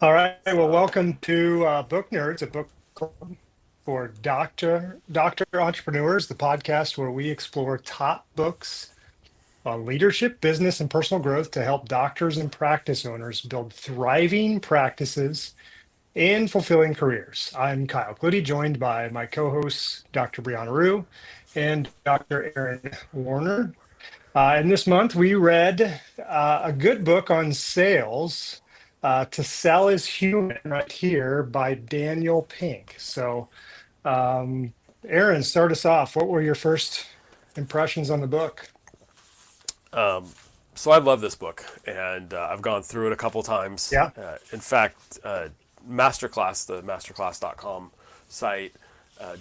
All right. Well, So, welcome to Book Nerds, a book club for doctor entrepreneurs, the podcast where we explore top books on leadership, business, and personal growth to help doctors and practice owners build thriving practices and fulfilling careers. I'm Kyle Clutie, joined by my co-hosts, Dr. Brianna Rue and Dr. Aaron Warner. And this month we read a good book on sales, To Sell is Human, right here by Daniel Pink. So, um, Aaron, start us off. What were your first impressions on the book? so I love this book, and I've gone through it a couple times. Yeah. In fact, Masterclass, the masterclass.com site,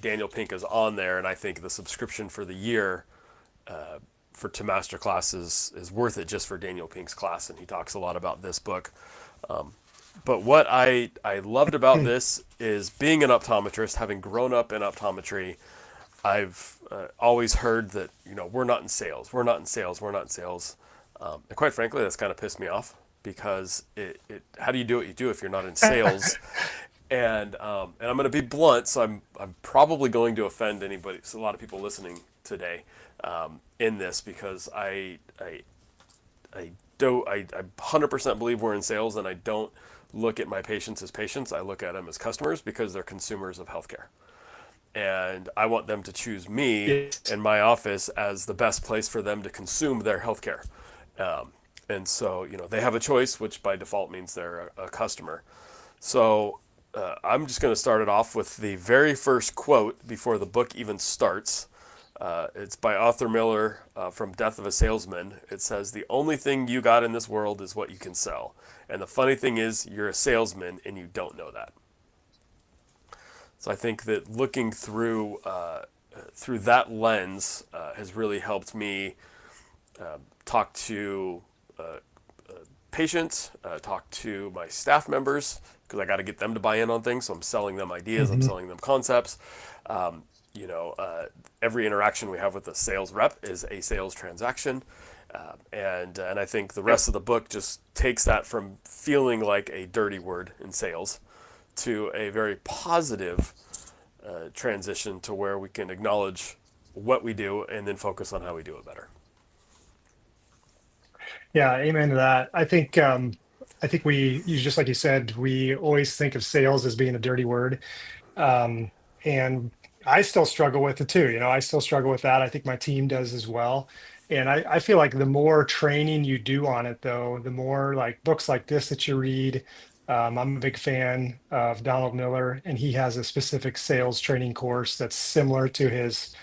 Daniel Pink is on there, and I think the subscription for the year for to Masterclass is worth it just for Daniel Pink's class, and he talks a lot about this book. But what I loved about this is being an optometrist, having grown up in optometry. I've always heard that we're not in sales, we're not in sales, we're not in sales, and quite frankly, that's kind of pissed me off because how do you do what you do if you're not in sales? And I'm going to be blunt, so I'm probably going to offend anybody, so a lot of people listening today in this because I don't I 100% believe we're in sales, and I don't look at my patients as patients. I look at them as customers because they're consumers of healthcare, and I want them to choose me Yes. and my office as the best place for them to consume their healthcare. And so, they have a choice, which by default means they're a customer. So I'm just going to start it off with the very first quote before the book even starts. It's by Arthur Miller from Death of a Salesman. It says, "The only thing you got in this world is what you can sell. And the funny thing is, you're a salesman and you don't know that." So I think that looking through that lens has really helped me talk to patients, talk to my staff members because I got to get them to buy in on things. So I'm selling them ideas, I'm Mhm. selling them concepts. Um, every interaction we have with a sales rep is a sales transaction. And I think the Yep. rest of the book just takes that from feeling like a dirty word in sales to a very positive transition to where we can acknowledge what we do and then focus on how we do it better. Yeah, amen to that. I think you just like you said, we always think of sales as being a dirty word. Um, and I still struggle with it too. I still struggle with that. I think my team does as well. And I feel like the more training you do on it, though, the more like books like this that you read. I'm a big fan of Donald Miller, and he has a specific sales training course that's similar to his,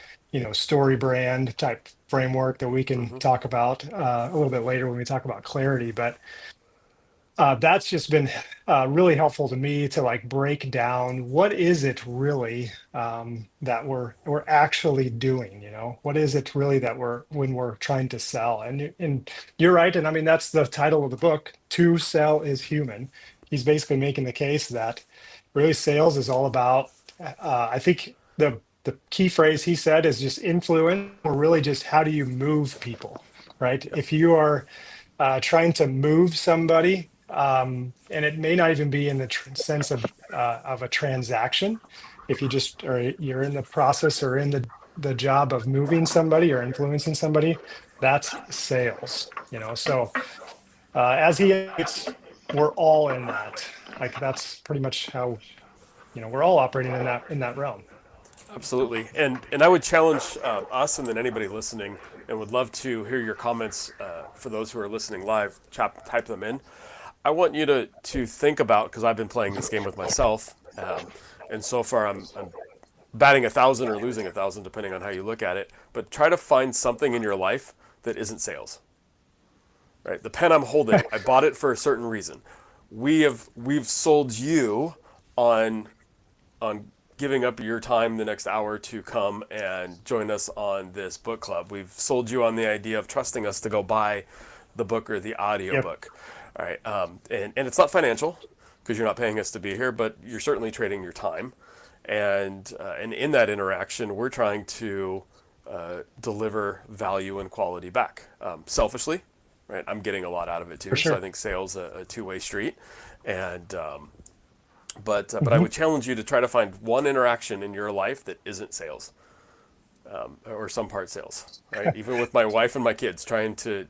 story brand type framework that we can Mm-hmm. talk about a little bit later when we talk about clarity. But that's just been really helpful to me to like break down what is it really that we're actually doing. What is it really that we're trying to sell? And you're right, and I mean that's the title of the book. To Sell is Human. He's basically making the case that really sales is all about. I think the key phrase he said is just influence, or really just how do you move people, right? Yep. If you are trying to move somebody, and it may not even be in the sense of a transaction. If you just or you're in the process or in the job of moving somebody or influencing somebody, that's sales. So as he it's we're all in that. Like that's pretty much how we're all operating in that realm. Absolutely. And I would challenge us and then anybody listening and would love to hear your comments for those who are listening live, type them in. I want you to think about, because I've been playing this game with myself, and so far I'm batting 1,000 or losing 1,000 depending on how you look at it, but try to find something in your life that isn't sales. Right? The pen I'm holding, I bought it for a certain reason. We've sold you on on giving up your time the next hour to come and join us on this book club. We've sold you on the idea of trusting us to go buy the book or the audio Yep. book. All right. And it's not financial because you're not paying us to be here, but you're certainly trading your time. And in that interaction, we're trying to deliver value and quality back selfishly. right? I'm getting a lot out of it For too. So I sure. think sales a two-way street, and but I Hmm. would challenge you to try to find one interaction in your life that isn't sales, or some part sales, right? Even with my wife and my kids, trying to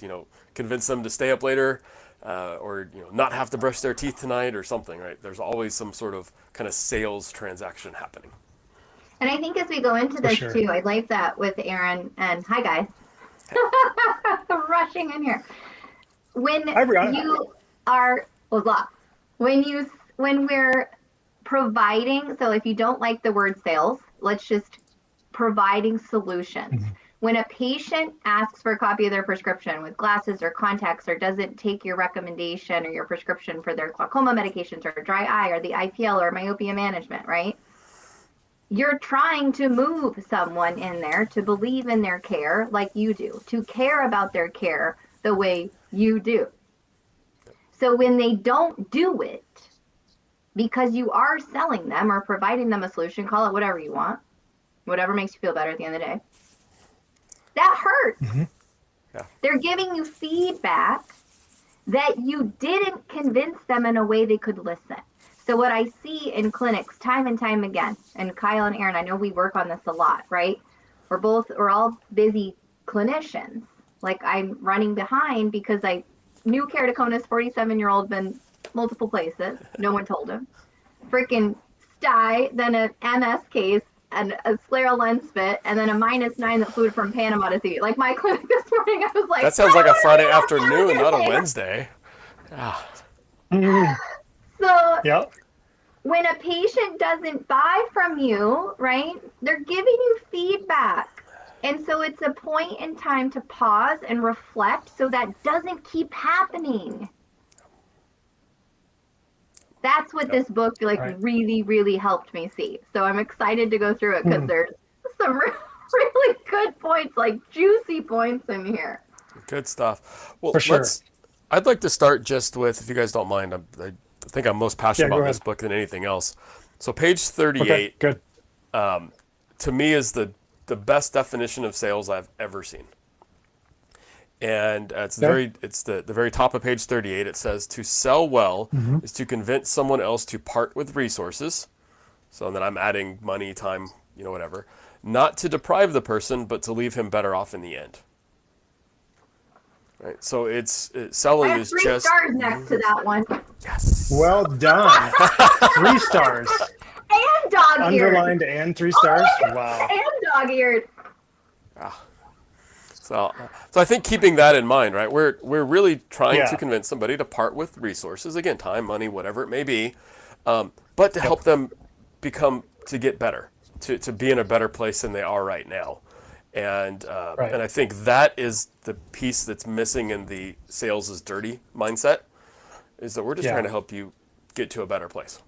convince them to stay up later, or not have to brush their teeth tonight or something, right? There's always some sort of kind of sales transaction happening. And I think as we go into For this sure. too, I like that with Aaron and hi guys, rushing in here. When Hi, Brianna. you are, well, blah, when we're providing, so if you don't like the word sales, let's just providing solutions. Mhm. When a patient asks for a copy of their prescription with glasses or contacts or doesn't take your recommendation or your prescription for their glaucoma medications or dry eye or the IPL or myopia management, right? You're trying to move someone in there to believe in their care like you do, to care about their care the way you do. So when they don't do it, because you are selling them or providing them a solution, call it whatever you want, whatever makes you feel better at the end of the day, that hurts. Mhm. Yeah. They're giving you feedback that you didn't convince them in a way they could listen. So what I see in clinics time and time again, and Kyle and Aaron, I know we work on this a lot, right? We're all busy clinicians. Like I'm running behind because I knew keratoconus 47-year-old been multiple places. No one told him. Freaking sty, then an MS case, and a scleral lens fit, and then a -9 that flew from Panama to see. Like my clinic this morning, I was like, That sounds like a Friday "I afternoon, not a don't know." Wednesday. Mhm. So Yeah. when a patient doesn't buy from you, right, they're giving you feedback. And so it's a point in time to pause and reflect so that doesn't keep happening. That's what this book like Right. really, really helped me see. So I'm excited to go through it because Mhm. there's some really good points, like juicy points in here. Good stuff. Well, For sure. I'd like to start just with, if you guys don't mind, I think I'm most passionate Yeah, go about this ahead. book than anything else. So page Okay, 38 good. to me is the best definition of sales I've ever seen. And Yeah. it's the very top of page 38. It says to sell well Hmm. is to convince someone else to part with resources. So then I'm adding money, time, whatever. Not to deprive the person, but to leave him better off in the end. Right. So I selling have is 3 stars next to that one. yes. Well done. 3 stars. And dog-eared. Underlined and 3 stars. Wow. And dog-eared. So I think keeping that in mind, right? We're really trying to Yeah. convince somebody to part with resources, again, time, money, whatever it may be, but to help them to get better, to be in a better place than they are right now. And Right. I think that is the piece that's missing in the sales is dirty mindset, is that we're just Yeah. trying to help you get to a better place.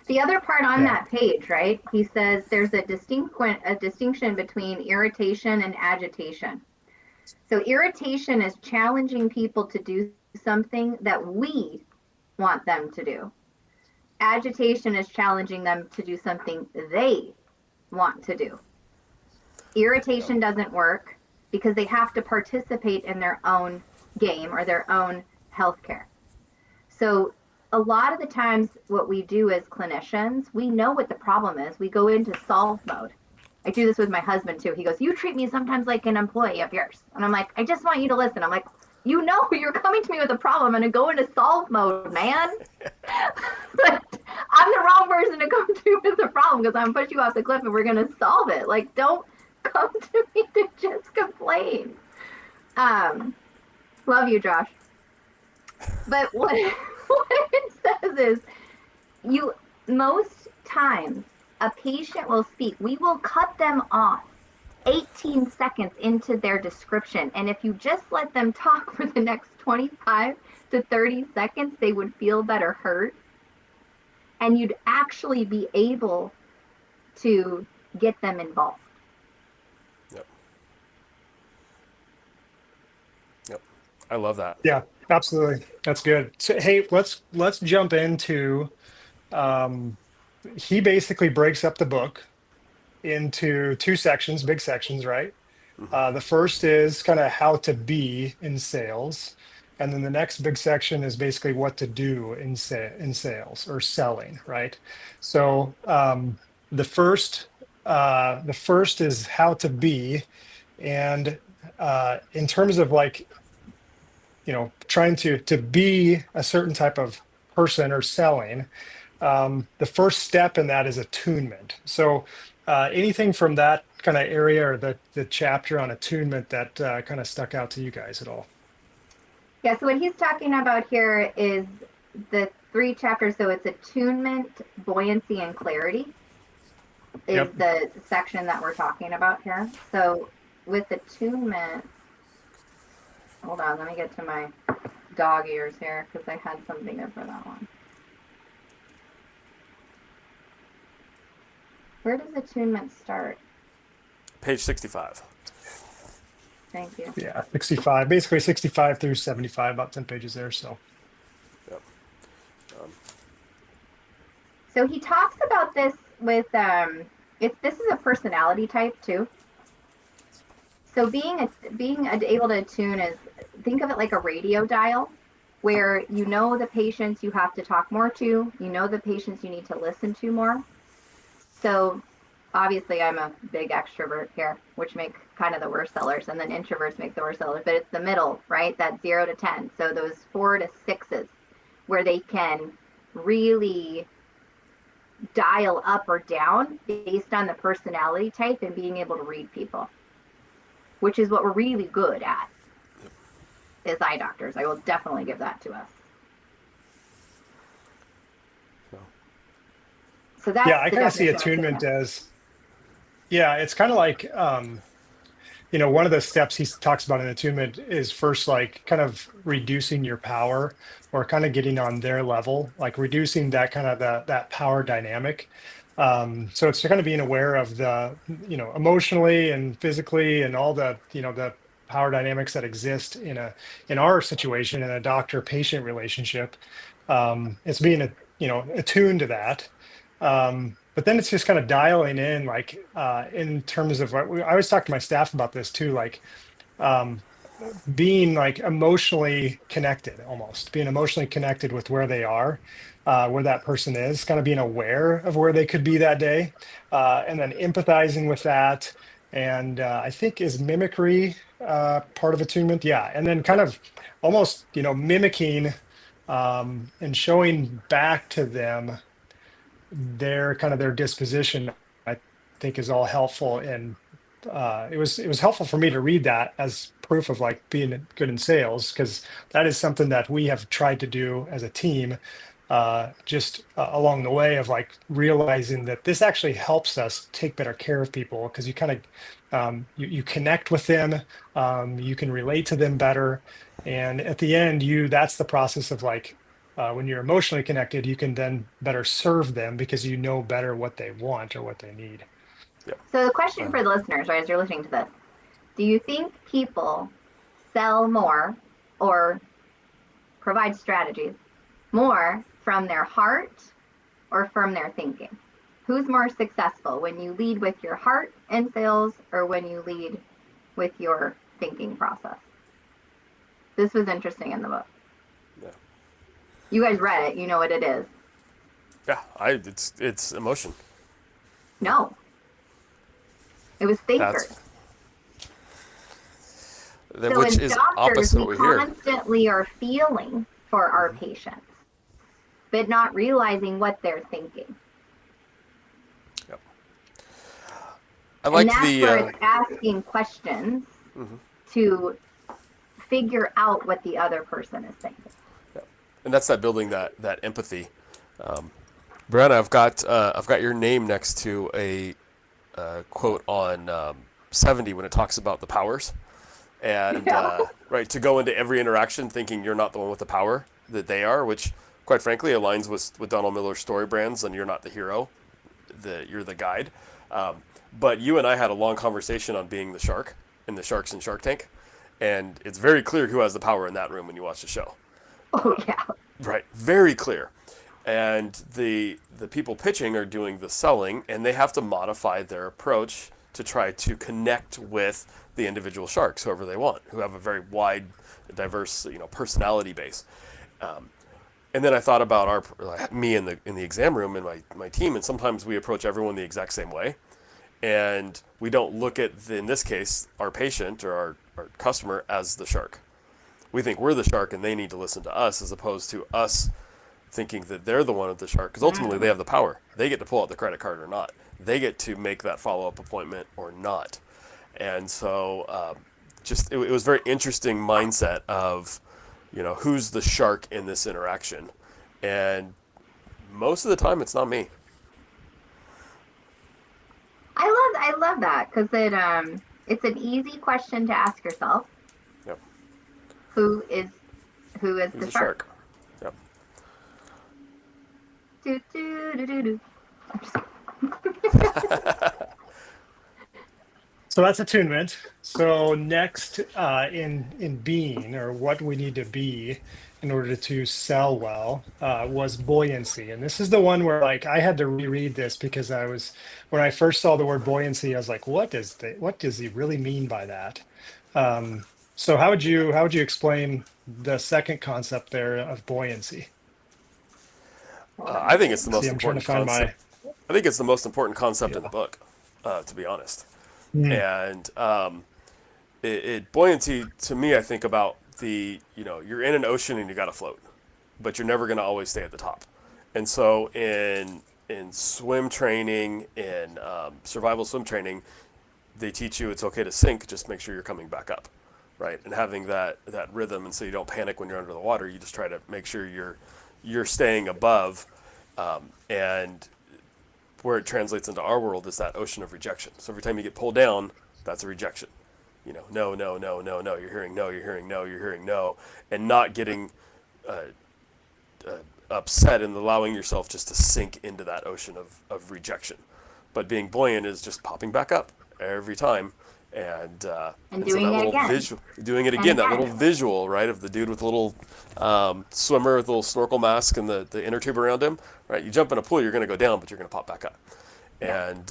The other part on Yeah. that page, right? He says there's a distinction between irritation and agitation. So irritation is challenging people to do something that we want them to do. Agitation is challenging them to do something they want to do. Irritation doesn't work because they have to participate in their own game or their own healthcare. So a lot of the times what we do as clinicians, we know what the problem is. We go into solve mode. I do this with my husband too. He goes, "You treat me sometimes like an employee of yours." And I'm like, "I just want you to listen." I'm like, "You know, you're coming to me with a problem and I go into solve mode, man." But I'm the wrong person to come to you with a problem because I'm gonna push you off the cliff and we're gonna solve it. Like, don't come to me to just complain. Love you, Josh. But what what it says is you most times a patient will speak. We will cut them off 18 seconds into their description. And if you just let them talk for the next 25 to 30 seconds, they would feel better heard. And you'd actually be able to get them involved. Yep. Yep. I love that. Yeah, absolutely. That's good. So, hey, let's jump into. Um, he basically breaks up the book into 2 sections, big sections, right? The first is kind of how to be in sales, And then the next big section is basically what to do in sales or selling, right? So the first the first is how to be, and in terms of like, trying to be a certain type of person or selling, the first step in that is attunement. So anything from that kind of area or the chapter on attunement that kind of stuck out to you guys at all? Yeah, so what he's talking about here is the 3 chapters. So it's attunement, buoyancy, and clarity is Yep. the section that we're talking about here. So with attunement, hold on, let me get to my dog ears here because I had something good for that one. Where does attunement start? Page 65. Thank you. Yeah, 65, basically 65 through 75, about 10 pages there. So Yep. So he talks about this with this is a personality type too. So being able to attune is, think of it like a radio dial, where you know the patients you have to talk more to, you know the patients you need to listen to more. So obviously I'm a big extrovert here, which make kind of the worst sellers, and then introverts make the worst sellers, but it's the middle, right? That 0 to 10. So those 4 to 6s where they can really dial up or down based on the personality type and being able to read people, which is what we're really good at as eye doctors. I will definitely give that to us. So that's yeah, I the kind of see definition of attunement as, yeah, it's kind of like, one of the steps he talks about in attunement is first, like kind of reducing your power or kind of getting on their level, like reducing that kind of that power dynamic. So it's kind of being aware of the, emotionally and physically and all the, the power dynamics that exist in our situation in a doctor-patient relationship. It's being, attuned to that. But then it's just kind of dialing in, like in terms of what I always talk to my staff about this too, like being like emotionally connected, almost being emotionally connected with where they are, where that person is, kind of being aware of where they could be that day, and then empathizing with that. And I think is mimicry part of attunement, yeah, and then kind of almost mimicking and showing back to them their disposition. I think is all helpful, and it was helpful for me to read that as proof of like being good in sales, because that is something that we have tried to do as a team, just along the way of like realizing that this actually helps us take better care of people, because you kind of you connect with them, you can relate to them better, and at the end that's the process of like when you're emotionally connected, you can then better serve them because you know better what they want or what they need. So the question for the listeners, right, as you're listening to this, do you think people sell more or provide strategies more from their heart or from their thinking? Who's more successful, when you lead with your heart in sales or when you lead with your thinking process? This was interesting in the book. Yeah. You guys read it. You know what it is. Yeah, it's emotion. No. It was thinkers. So Which as is doctors, opposite what we we hear. constantly are feeling for our patients, but not realizing what they're thinking. Yep. I like And that's the where it's asking questions to figure out what the other person is thinking. and that's that building that empathy. Brianna, I've got your name next to a quote on 70 when it talks about the powers, and right, to go into every interaction thinking you're not the one with the power, that they are, which quite frankly aligns with Donald Miller's story brands, and you're not the hero, you're the guide. But you and I had a long conversation on being the shark in the Sharks in Shark Tank, and it's very clear who has the power in that room when you watch the show. Oh yeah. Right, very clear. And the people pitching are doing the selling, and they have to modify their approach to try to connect with the individual sharks, whoever they want, who have a very wide diverse, personality base. And then I thought about me in the exam room and my team, and sometimes we approach everyone the exact same way, and we don't look at in this case our patient or our customer as the shark. We think we're the shark and they need to listen to us, as opposed to us thinking that they're the one with the shark, because ultimately they have the power. They get to pull out the credit card or not. They get to make that follow-up appointment or not. And so it was very interesting mindset of, who's the shark in this interaction. And most of the time it's not me. I love that, because it's an easy question to ask yourself. Yep. Who is the shark? Yep. Do, do, do, do, do. So that's attunement. So next, in being, or what we need to be in order to sell well, was buoyancy. And this is the one where like I had to reread this, because when I first saw the word buoyancy, I was like, what does he really mean by that? So how would you explain the second concept there of buoyancy? I think it's the most I'm trying to important find concept. I think it's the most important concept in the book, to be honest. And buoyancy, to me, I think about you're in an ocean and you got to float, but you're never going to always stay at the top. And so in swim training, in survival swim training, they teach you it's okay to sink, just make sure you're coming back up, right? And having that rhythm, and so you don't panic when you're under the water. You just try to make sure you're staying above, and where it translates into our world is that ocean of rejection. So every time you get pulled down, that's a rejection. No, no, no, no, no. You're hearing no, you're hearing no, you're hearing no, and not getting upset and allowing yourself just to sink into that ocean of rejection. But being buoyant is just popping back up every time. And doing so that it little again. doing it again, that little visual, right, of the dude with the little swimmer with a little snorkel mask and the inner tube around him, right? You jump in a pool, you're going to go down, but you're going to pop back up. And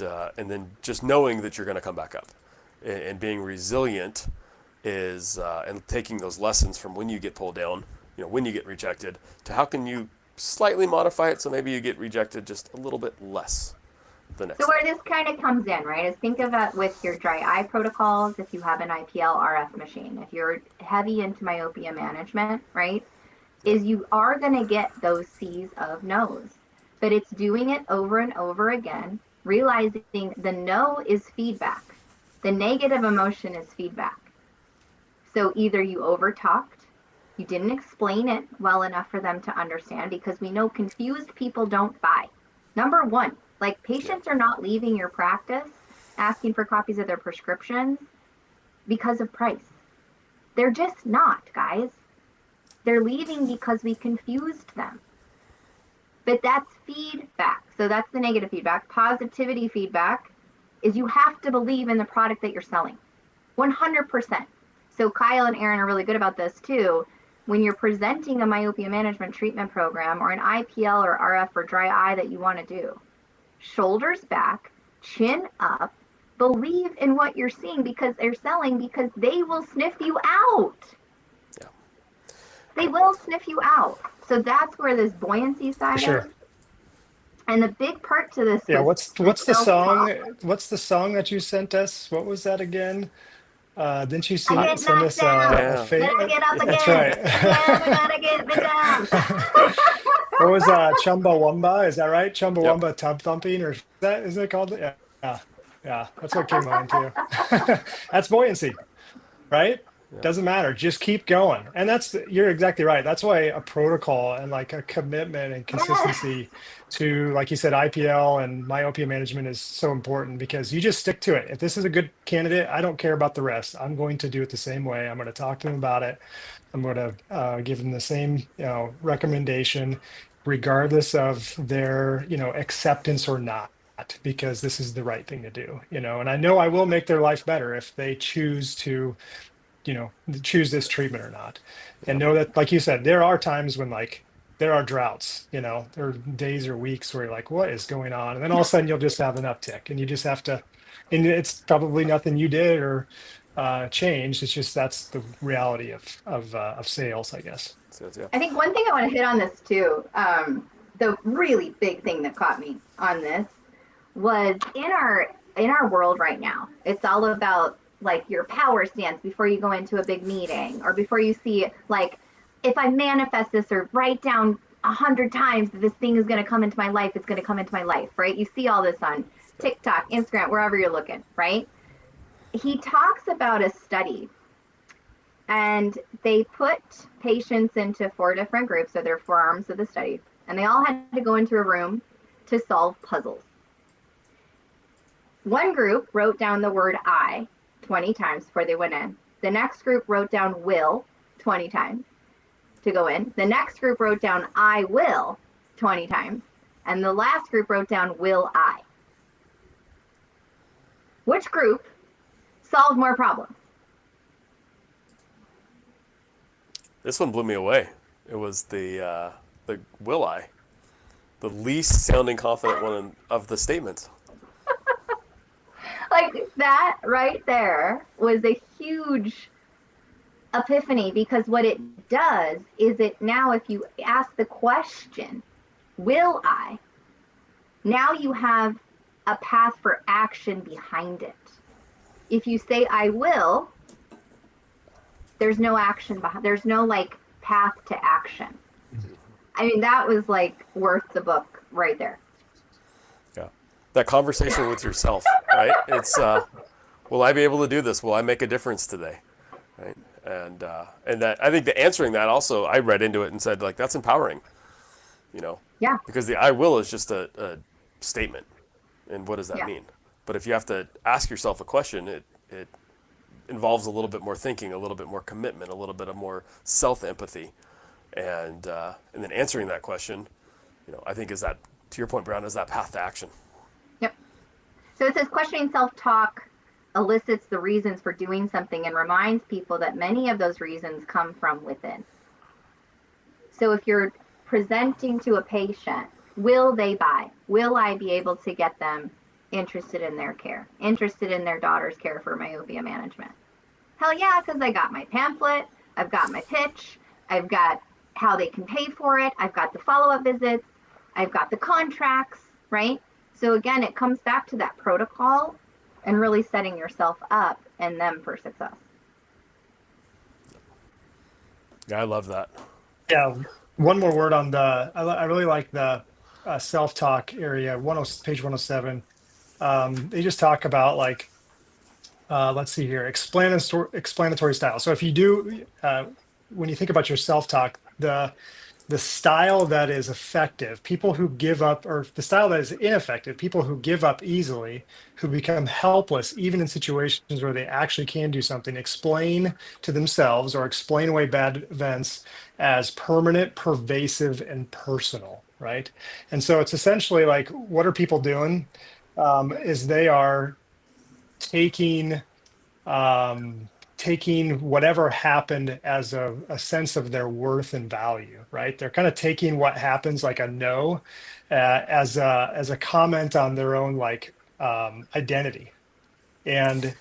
then just knowing that you're going to come back up, and being resilient is and taking those lessons from when you get pulled down, when you get rejected, to how can you slightly modify it so maybe you get rejected just a little bit less. So where this kind of comes in, right, is think of it with your dry eye protocols. If you have an IPL RF machine, if you're heavy into myopia management, right, is you are going to get those seas of no's, but it's doing it over and over again, realizing the no is feedback. The negative emotion is feedback. So either you over talked, you didn't explain it well enough for them to understand, because we know confused people don't buy. Number one, like, patients are not leaving your practice asking for copies of their prescriptions because of price. They're just not, guys. They're leaving because we confused them. But that's feedback. So that's the negative feedback. Positivity feedback is you have to believe in the product that you're selling. 100%. So Kyle and Aaron are really good about this too. When you're presenting a myopia management treatment program or an IPL or RF or dry eye that you want to do, shoulders back, chin up, believe in what you're seeing, because they're selling, because they will sniff you out. Yeah. They will sniff you out. So that's where this buoyancy side is. And the big part to this. Yeah, what's the song? What's the song that you sent us? What was that again? Didn't you send us a fake? Gotta get up again. That's right. Gotta get down. What was Chumbawamba? Is that right? Chumbawamba tub thumping, or isn't it called? Yeah. That's what came on too. That's buoyancy, right? Yeah. Doesn't matter. Just keep going. And you're exactly right. That's why a protocol and like a commitment and consistency to, like you said, IPL and myopia management is so important, because you just stick to it. If this is a good candidate, I don't care about the rest. I'm going to do it the same way. I'm going to talk to them about it. I'm going to give them the same, recommendation, regardless of their, acceptance or not, because this is the right thing to do, and I know I will make their life better if they choose to, choose this treatment or not. And know that, like you said, there are times when there are droughts, there are days or weeks where you're like, what is going on? And then all of a sudden you'll just have an uptick, and you just have to, and it's probably nothing you did or changed. It's just that's the reality of sales, I guess. So, yeah. I think one thing I want to hit on this too, the really big thing that caught me on this was in our world right now, it's all about like your power stance before you go into a big meeting, or before you see, like, if I manifest this or write down 100 times that this thing is going to come into my life, it's going to come into my life, right? You see all this on TikTok, Instagram, wherever you're looking, right? He talks about a study, and they put patients into 4 different groups, so there are 4 arms of the study, and they all had to go into a room to solve puzzles. One group wrote down the word I 20 times before they went in. The next group wrote down will 20 times to go in. The next group wrote down I will 20 times. And the last group wrote down will I. Which group solved more problems? This one blew me away. It was the will I, the least sounding confident one of the statements. Like, that right there was a huge epiphany, because what it does is, it now, if you ask the question, will I, now you have a path for action behind it. If you say I will, there's no action behind, there's no like path to action. I mean, that was like worth the book right there. Yeah, that conversation with yourself, right? It's will I be able to do this? Will I make a difference today? Right? And that, I think the answering that also, I read into it and said, like, that's empowering, you know? Yeah. Because the I will is just a statement. And what does that mean? But if you have to ask yourself a question, it involves a little bit more thinking, a little bit more commitment, a little bit of more self-empathy. And then answering that question, you know, I think is that, to your point, Brown, is that path to action. Yep. So it says questioning self-talk elicits the reasons for doing something and reminds people that many of those reasons come from within. So if you're presenting to a patient, will they buy? Will I be able to get them interested in their care, interested in their daughter's care for myopia management? Hell yeah, because I got my pamphlet, I've got my pitch, I've got how they can pay for it, I've got the follow-up visits, I've got the contracts, right? So again, it comes back to that protocol and really setting yourself up and them for success. Yeah, I love that. Yeah. One more word on I really like the self-talk area, page 107. They just talk about, like, let's see here, explanatory style. So if you do, when you think about your self-talk, the style that is effective, people who give up, or the style that is ineffective, people who give up easily, who become helpless, even in situations where they actually can do something, explain to themselves or explain away bad events as permanent, pervasive, and personal, right? And so it's essentially like, what are people doing? Is they are taking whatever happened as a sense of their worth and value, right? They're kind of taking what happens, like a no, as a comment on their own, like, identity. And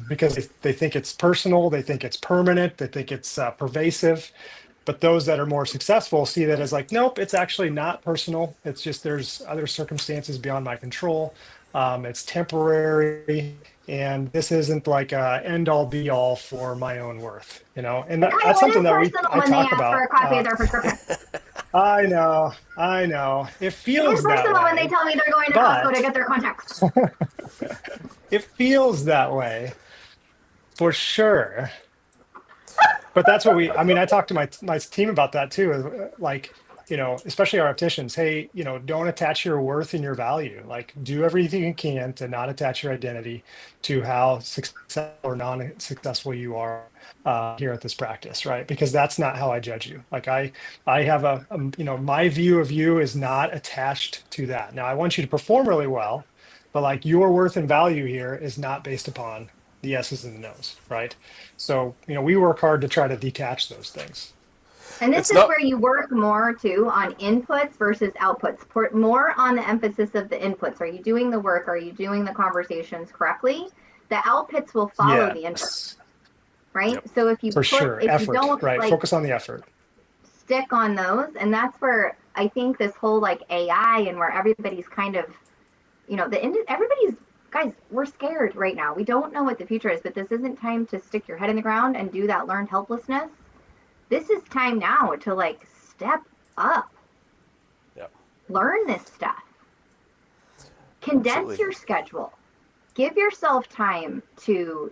because they think it's personal, they think it's permanent, they think it's pervasive. But those that are more successful see that as like, nope, it's actually not personal. It's just there's other circumstances beyond my control. It's temporary. And this isn't like a end all be all for my own worth, you know, and that's something that I talk about. For a copy of their prescription. I know. It feels that personal way. When they tell me they're going to Costco to get their contacts. It feels that way, for sure. But that's what I talked to my team about that too. Like, you know, especially our opticians, hey, you know, don't attach your worth and your value. Like, do everything you can to not attach your identity to how successful or non-successful you are here at this practice, right? Because that's not how I judge you. Like, I have you know, my view of you is not attached to that. Now, I want you to perform really well, but like, your worth and value here is not based upon the yeses and the nos, right? So, you know, we work hard to try to detach those things. And this is where you work more too on inputs versus outputs. Put more on the emphasis of the inputs. Are you doing the work? Are you doing the conversations correctly? The outputs will follow the input, Yes, right? Yep. So if you for sure. if you Effort, don't right? like Focus on the effort. stick on those, and that's where I think this whole like AI and where everybody's kind of, everybody's, guys, we're scared right now. We don't know what the future is, but this isn't time to stick your head in the ground and do that learned helplessness. This is time now to like step up, Yep. learn this stuff, condense Absolutely. your schedule, give yourself time to,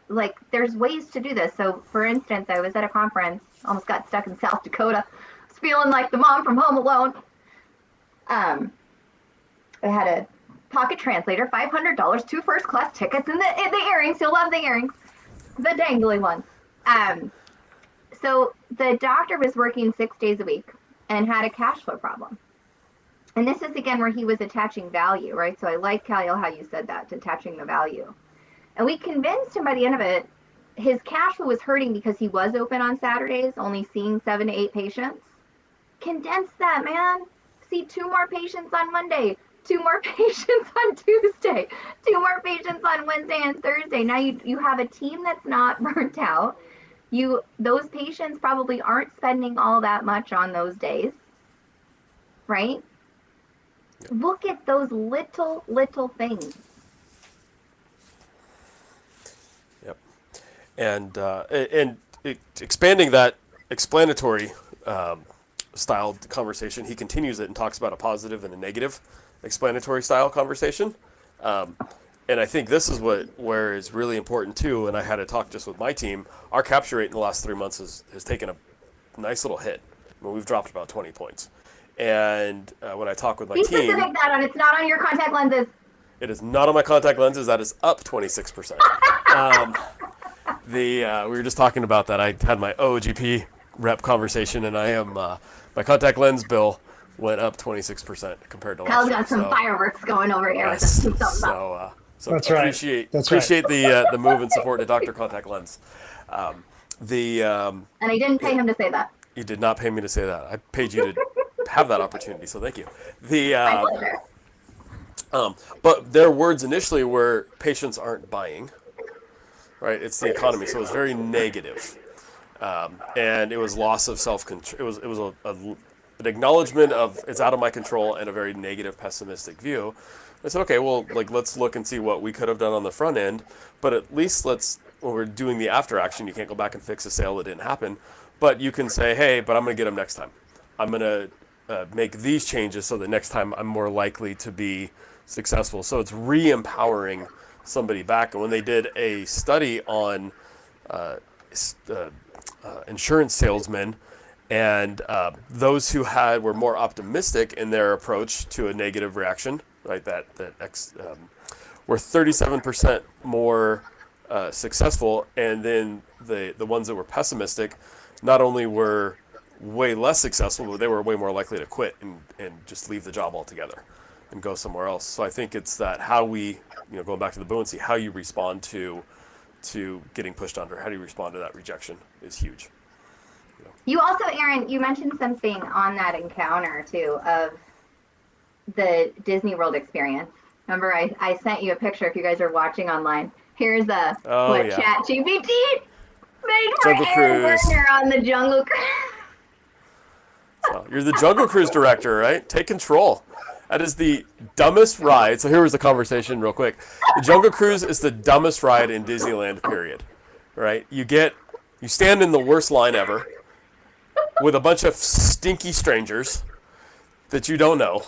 like, there's ways to do this. So for instance, I was at a conference, almost got stuck in South Dakota. I was feeling like the mom from Home Alone. I had a pocket translator, $500, 2 first class tickets, and the earrings. You'll love the earrings, the dangly ones. So the doctor was working 6 days a week and had a cash flow problem. And this is again where he was attaching value, right? So I like, Kyle, how you said that, attaching the value. And we convinced him by the end of it, his cash flow was hurting because he was open on Saturdays, only seeing 7 to 8 patients. Condense that, man. See 2 more patients on Monday, 2 more patients on Tuesday, 2 more patients on Wednesday and Thursday. Now you have a team that's not burnt out. Those patients probably aren't spending all that much on those days, right? Yep. Look at those little things. Yep. And expanding that explanatory style conversation, he continues it and talks about a positive and a negative explanatory style conversation. And I think this is where is really important too. And I had a talk just with my team. Our capture rate in the last 3 months has taken a nice little hit. I mean, we've dropped about 20 points. And when I talk with my team, be specific that on, it's not on your contact lenses. It is not on my contact lenses. That is up 26%. We were just talking about that. I had my OGP rep conversation, and I am my contact lens bill went up 26% compared to last year. Kyle's got some fireworks going over here. Yes. With us. So That's appreciate the move and support to Dr. Contact Lens. And I didn't pay him to say that. You did not pay me to say that. I paid you to have that opportunity, so thank you. My pleasure. But their words initially were patients aren't buying, right? It's the economy, so it was very negative. And it was loss of self-control. It was an acknowledgement of it's out of my control and a very negative, pessimistic view. I said, okay, well, let's look and see what we could have done on the front end, but at least when we're doing the after action, you can't go back and fix a sale that didn't happen, but you can say, hey, but I'm going to get them next time. I'm going to make these changes so that next time I'm more likely to be successful. So it's re-empowering somebody back. And when they did a study on insurance salesmen, and those who were more optimistic in their approach to a negative reaction, right? Were 37% more successful, and then the ones that were pessimistic, not only were way less successful, but they were way more likely to quit and just leave the job altogether and go somewhere else. So I think it's that how we, going back to the buoyancy, how you respond to getting pushed under, how do you respond to that rejection is huge. You also, Aaron, you mentioned something on that encounter too of the Disney World experience. Remember, I sent you a picture if you guys are watching online. Here's ChatGPT made for Aaron Werner on the Jungle Cruise. So you're the Jungle Cruise director, right? Take control. That is the dumbest ride. So here was the conversation real quick. The Jungle Cruise is the dumbest ride in Disneyland, period. Right? You stand in the worst line ever with a bunch of stinky strangers that you don't know,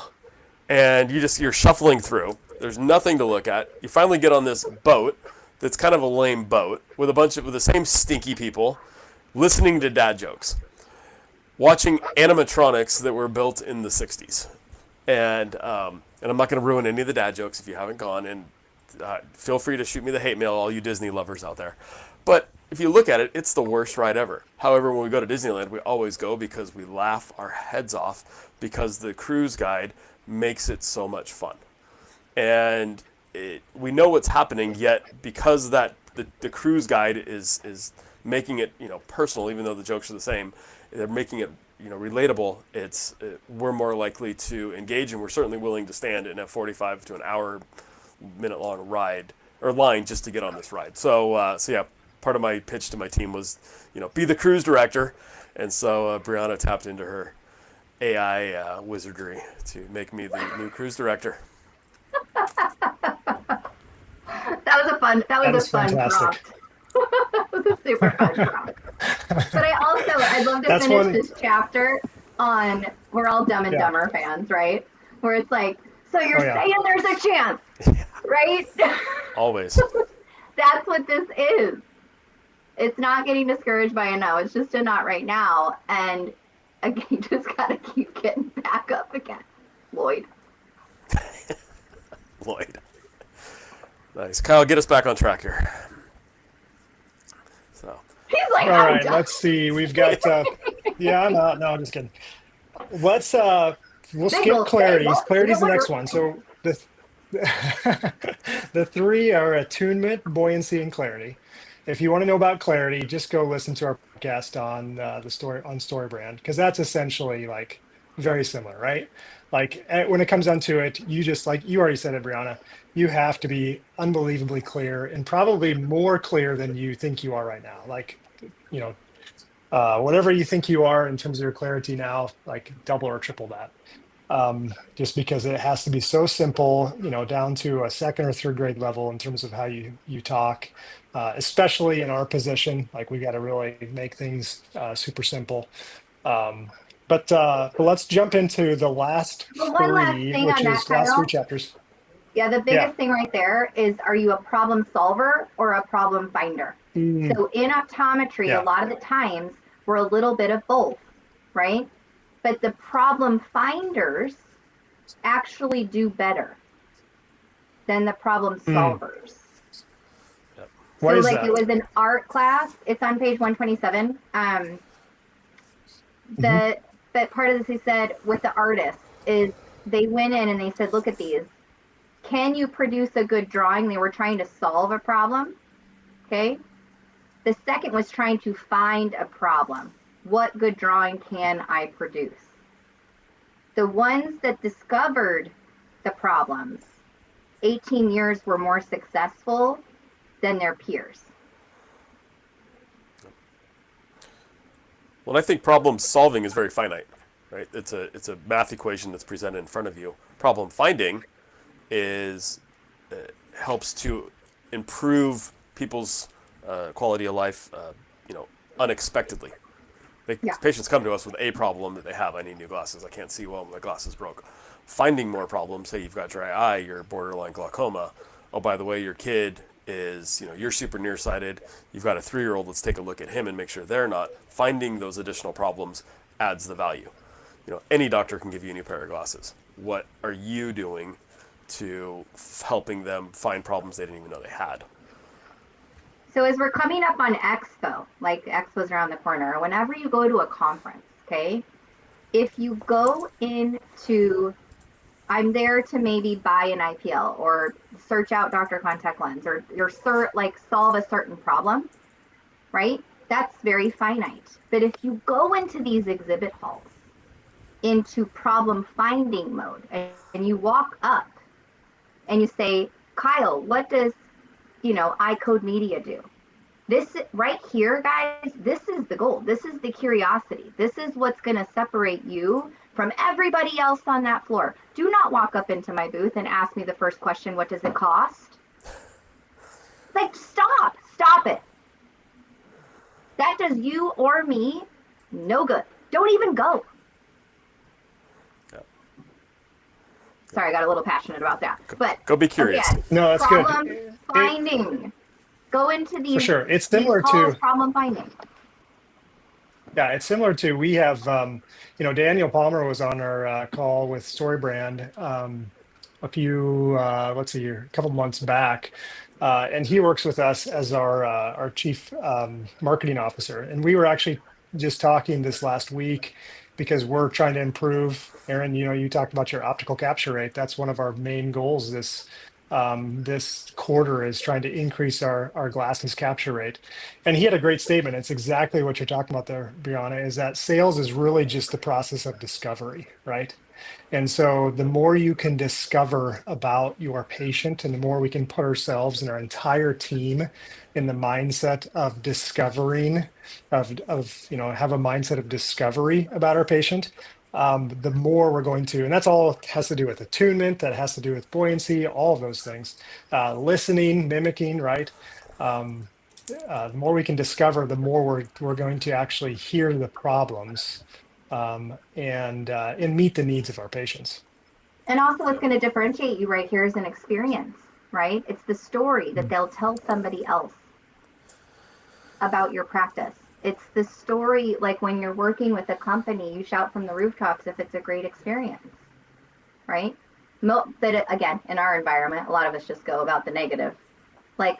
and you're shuffling through. There's nothing to look at. You finally get on this boat that's kind of a lame boat with with the same stinky people, listening to dad jokes, watching animatronics that were built in the 60s. And I'm not going to ruin any of the dad jokes if you haven't gone, and feel free to shoot me the hate mail, all you Disney lovers out there. But if you look at it, it's the worst ride ever. However, when we go to Disneyland, we always go because we laugh our heads off because the cruise guide makes it so much fun. And we know what's happening, yet because the cruise guide is making it personal, even though the jokes are the same, they're making it relatable. We're more likely to engage, and we're certainly willing to stand in a 45 to an hour minute long ride or line just to get on this ride. So yeah, part of my pitch to my team was, be the cruise director, and so Brianna tapped into her AI wizardry to make me the new cruise director. That was a fun fantastic. prompt. It was a super fun prompt. But I'd love to That's finish one- this chapter on, we're all Dumb and Yeah. Dumber fans, right? Where it's like, so you're Oh, yeah. saying there's a chance, right? Always. That's what this is. It's not getting discouraged by a no. It's just a not right now. And again, you just got to keep getting back up again. Lloyd. Lloyd. Nice. Kyle, get us back on track here. So, He's like, All I'm right, done. let's see. We've got, yeah, no, I'm just kidding. Let's, we'll They skip will say, clarities. well, Clarity's you the know next what? one. So the three are attunement, buoyancy, and clarity. If you want to know about clarity, just go listen to our podcast on StoryBrand, because that's essentially like very similar, right? Like when it comes down to it, you just, like you already said it, Brianna, you have to be unbelievably clear, and probably more clear than you think you are right now. Like, whatever you think you are in terms of your clarity now, like double or triple that. Just because it has to be so simple, down to a second or third grade level in terms of how you talk, especially in our position. Like, we got to really make things super simple. But let's jump into the last But one last three, thing which on that, is last Kyle. three chapters. Yeah, the biggest Yeah. thing right there is, are you a problem solver or a problem finder? Mm, So in optometry, Yeah. a lot of the times we're a little bit of both, right? But the problem finders actually do better than the problem solvers. Why So is like that? it was an art class. It's on page 127. But part of this, he said, with the artists is they went in and they said, look at these. Can you produce a good drawing? They were trying to solve a problem. Okay. The second was trying to find a problem. What good drawing can I produce? The ones that discovered the problems, 18 years were more successful than their peers. well, I think problem solving is very finite, right? It's a math equation that's presented in front of you. Problem finding is helps to improve people's quality of life, unexpectedly. Yeah. Patients come to us with a problem that they have. I need new glasses. I can't see well. My glasses broke. Finding more problems. Say you've got dry eye, you're borderline glaucoma. Oh, by the way, your kid is, you're super nearsighted. You've got a 3-year-old. Let's take a look at him and make sure they're not. Finding those additional problems adds the value. Any doctor can give you a new pair of glasses. What are you doing to helping them find problems they didn't even know they had? So as we're coming up on Expo, like Expo's around the corner, whenever you go to a conference, okay, if you go into, I'm there to maybe buy an IPL or search out Dr. Contact Lens or solve a certain problem, right? That's very finite. But if you go into these exhibit halls, into problem finding mode, and you walk up and you say, Kyle, what does iCode Media do? This right here, guys, this is the goal. This is the curiosity. This is what's going to separate you from everybody else on that floor. Do not walk up into my booth and ask me the first question, what does it cost? Like, stop it. That does you or me no good. Don't even go. Yeah. Sorry, I got a little passionate about that. But Go be curious. again, No, that's good. problem finding. Go into these. For sure. It's these similar halls, to, problem finding. yeah, it's similar to, we have, Daniel Palmer was on our call with StoryBrand a couple months back. And he works with us as our chief marketing officer. And we were actually just talking this last week because we're trying to improve. Aaron, you talked about your optical capture rate. That's one of our main goals this quarter is trying to increase our glasses capture rate. And he had a great statement. It's exactly what you're talking about there, Brianna, is that sales is really just the process of discovery, right? And so the more you can discover about your patient and the more we can put ourselves and our entire team in the mindset of discovering, have a mindset of discovery about our patient, the more we're going to, and that's all has to do with attunement, that has to do with buoyancy, all of those things, listening, mimicking, right? The more we can discover, the more we're going to actually hear the problems and meet the needs of our patients. And also what's going to differentiate you right here is an experience, right? It's the story that they'll tell somebody else about your practice. It's the story, like when you're working with a company, you shout from the rooftops if it's a great experience, right? But again, in our environment, a lot of us just go about the negative. Like,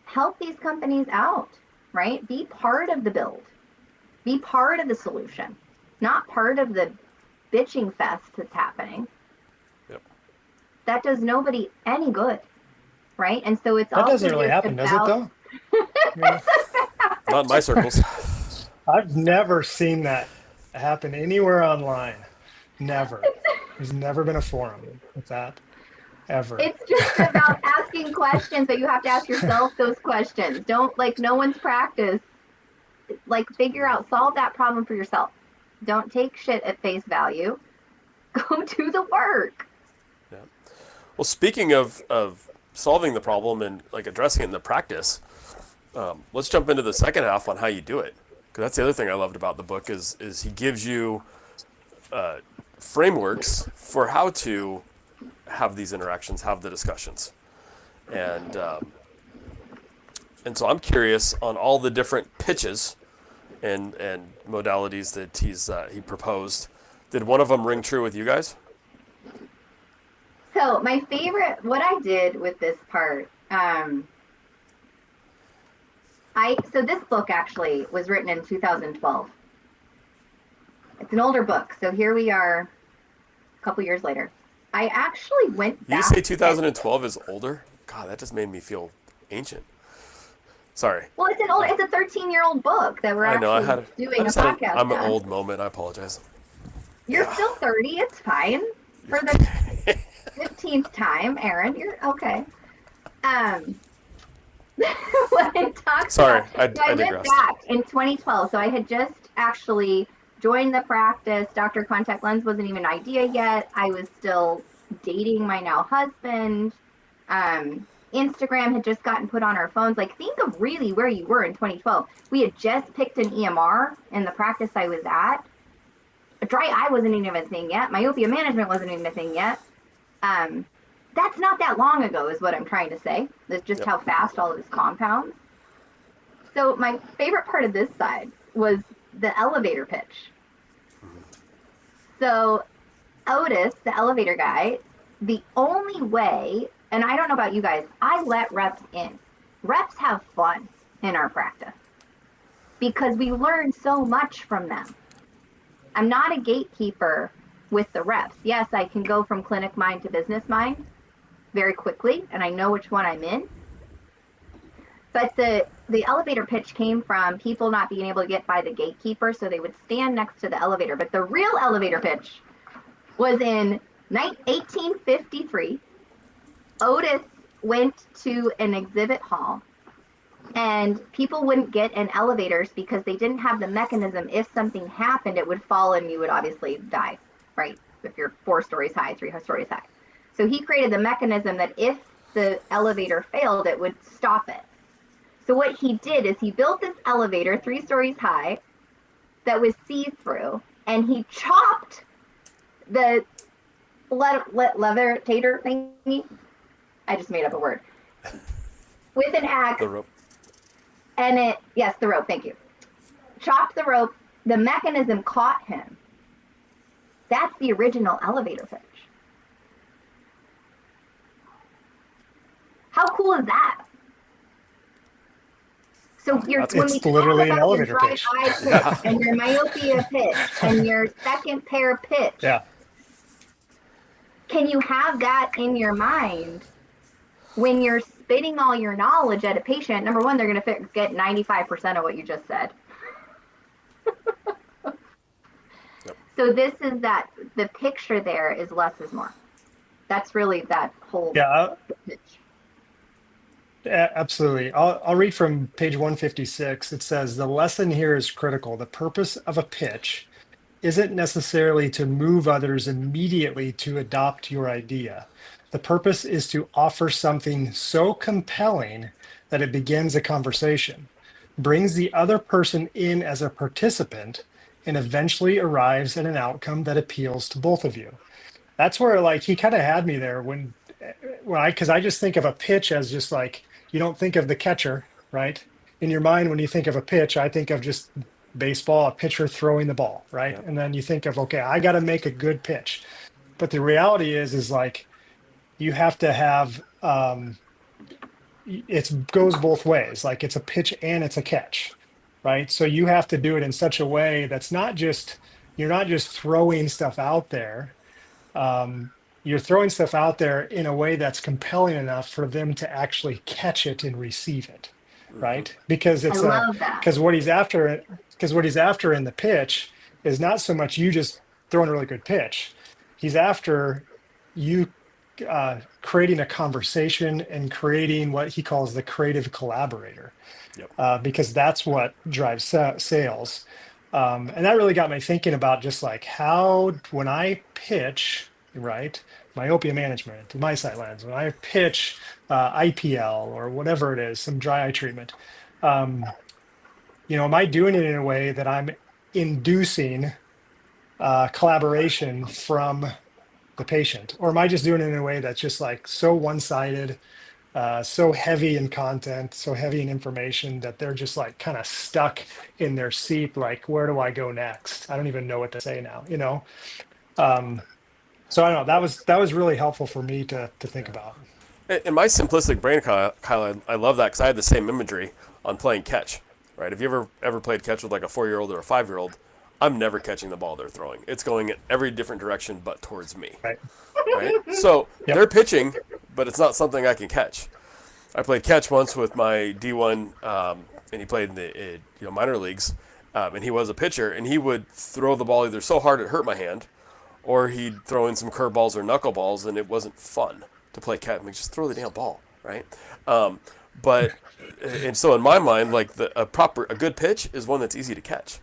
help these companies out, right? Be part of the build. Be part of the solution, not part of the bitching fest that's happening. Yep. That does nobody any good, right? And so it's that also doesn't really happen, does it though? Not in my circles. I've never seen that happen anywhere online. Never. There's never been a forum with that, ever. It's just about asking questions, but you have to ask yourself those questions. Don't, like, no one's practice. Like, figure out, solve that problem for yourself. Don't take shit at face value. Go do the work. Yeah. Well, speaking of solving the problem and like addressing it in the practice, let's jump into the second half on how you do it. Because that's the other thing I loved about the book is he gives you frameworks for how to have these interactions, have the discussions, and so I'm curious on all the different pitches and modalities that he proposed. Did one of them ring true with you guys? So my favorite, what I did with this part, so this book actually was written in 2012. It's an older book. So here we are a couple years later. I actually went back. You say 2012 is older? God, that just made me feel ancient. Sorry. Well, it's a 13-year-old book that we're doing a podcast. I'm an old moment. I apologize. You're still 30. It's fine. For the 15th time, Aaron, you're okay. When I talked Sorry, about, I went digressed. back in 2012. So I had just actually joined the practice. Dr. Contact Lens wasn't even an idea yet. I was still dating my now husband. Instagram had just gotten put on our phones. Like, think of really where you were in 2012. We had just picked an EMR in the practice I was at. A dry eye wasn't even a thing yet. Myopia management wasn't even a thing yet. That's not that long ago is what I'm trying to say. That's just how fast all of this compounds. So my favorite part of this side was the elevator pitch. So Otis, the elevator guy, the only way, and I don't know about you guys, I let reps in. Reps have fun in our practice because we learn so much from them. I'm not a gatekeeper with the reps. Yes, I can go from clinic mind to business mind very quickly, and I know which one I'm in. But the elevator pitch came from people not being able to get by the gatekeeper, so they would stand next to the elevator. But the real elevator pitch was in 1853. Otis went to an exhibit hall, and people wouldn't get in elevators because they didn't have the mechanism. If something happened, it would fall and you would obviously die, right? If you're 4 stories high, 3 stories high. So he created the mechanism that if the elevator failed, it would stop it. So what he did is he built this elevator 3 stories high that was see-through, and he chopped the levitator thingy. I just made up a word. With an axe. The rope. And the rope, thank you. Chopped the rope, the mechanism caught him. That's the original elevator pitch. How cool is that? So It's literally an elevator pitch. And your myopia pitch and your second pair pitch. Yeah. Can you have that in your mind when you're spitting all your knowledge at a patient, number one, they're going to get 95% of what you just said. Yep. So this is that the picture there is less is more. That's really that whole Yeah, pitch. absolutely. I'll read from page 156. It says, the lesson here is critical. The purpose of a pitch isn't necessarily to move others immediately to adopt your idea. The purpose is to offer something so compelling that it begins a conversation, brings the other person in as a participant, and eventually arrives at an outcome that appeals to both of you. That's where like he kind of had me there when because I just think of a pitch as just like, you don't think of the catcher, right? In your mind, when you think of a pitch, I think of just baseball, a pitcher throwing the ball, right? Yep. And then you think of, okay, I got to make a good pitch. But the reality is like you have to have it goes both ways. Like it's a pitch and it's a catch, right? So you have to do it in such a way that's not just you're not just throwing stuff out there. You're throwing stuff out there in a way that's compelling enough for them to actually catch it and receive it, right? Because I it's love that. because what he's after in the pitch is not so much you just throwing a really good pitch. He's after you creating a conversation and creating what he calls the creative collaborator, Yep. because that's what drives sales. And that really got me thinking about just like how, when I pitch, right, myopia management, my sight lens, when I pitch IPL or whatever it is, some dry eye treatment, am I doing it in a way that I'm inducing collaboration from the patient? Or am I just doing it in a way that's just like so one-sided, so heavy in content, so heavy in information that they're just like kind of stuck in their seat, like, where do I go next? I don't even know what to say now, So I don't know, that was really helpful for me to think about. In my simplistic brain, Kyle, I love that because I had the same imagery on playing catch. Right? If you ever played catch with like a 4-year-old or a 5-year-old, I'm never catching the ball they're throwing. It's going in every different direction but towards me. Right. Right? So Yep. they're pitching, but it's not something I can catch. I played catch once with my D1, and he played in the minor leagues, and he was a pitcher, and he would throw the ball either so hard it hurt my hand, or he'd throw in some curveballs or knuckleballs, and it wasn't fun to play catch. I mean, just throw the damn ball, right? And so in my mind, like a good pitch is one that's easy to catch.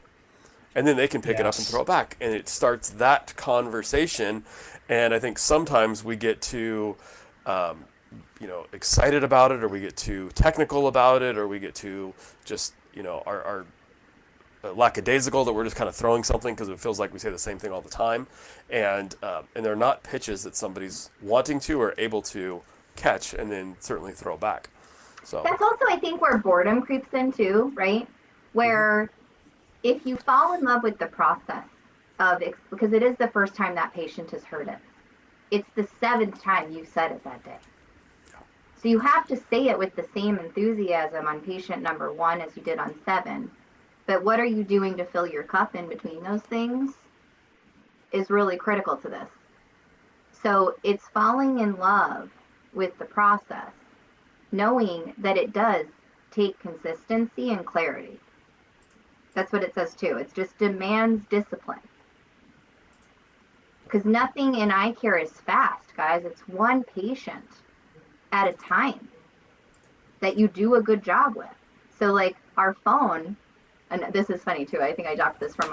And then they can pick it up and Yes. throw it back. And it starts that conversation. And I think sometimes we get too, excited about it, or we get too technical about it, or we get too just, our lackadaisical that we're just kind of throwing something because it feels like we say the same thing all the time. And they're not pitches that somebody's wanting to or able to catch and then certainly throw back. So That's also, I think, where boredom creeps in too, right? Where if you fall in love with the process because it is the first time that patient has heard it, it's the 7th time you've said it that day. So you have to say it with the same enthusiasm on patient number 1 as you did on 7. But what are you doing to fill your cup in between those things is really critical to this. So it's falling in love with the process, knowing that it does take consistency and clarity. That's what it says too. It just demands discipline. Because nothing in eye care is fast, guys. It's one patient at a time that you do a good job with. So like our phone, and this is funny too. I think I dropped this from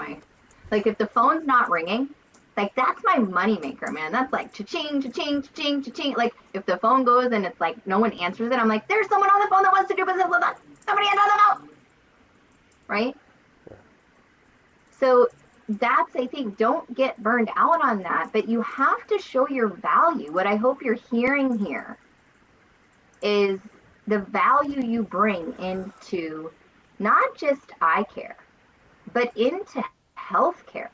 like if the phone's not ringing, like that's my moneymaker, man. That's like cha-ching, cha-ching, cha-ching, cha-ching. Like if the phone goes and it's like no one answers it, I'm like, there's someone on the phone that wants to do business with us. Somebody answer the phone. Right? So that's, I think, don't get burned out on that, but you have to show your value. What I hope you're hearing here is the value you bring into not just eye care, but into healthcare.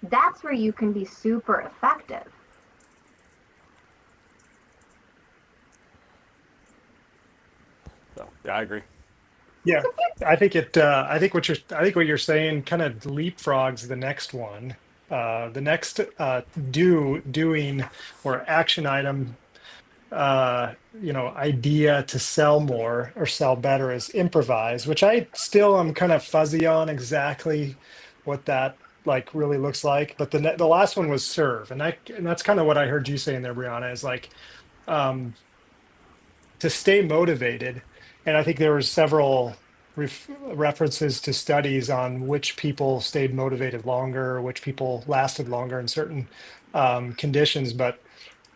That's where you can be super effective. yeah, I agree. Yeah, I think what you're saying kind of leapfrogs the next one, the next doing or action item, idea to sell more or sell better is improvise, which I still am kind of fuzzy on exactly what that like really looks like. But the last one was serve, and that's kind of what I heard you saying there, Brianna, is like um, to stay motivated. And I think there was several references to studies on which people stayed motivated longer, which people lasted longer in certain conditions. But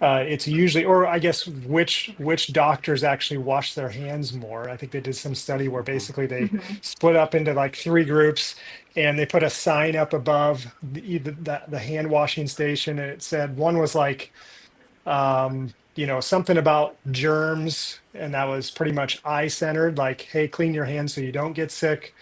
it's usually, or I guess, which doctors actually wash their hands more. I think they did some study where basically they Mhm. split up into like three groups, and they put a sign up above the hand washing station, and it said one was like something about germs, and that was pretty much eye centered, like, hey, clean your hands so you don't get sick.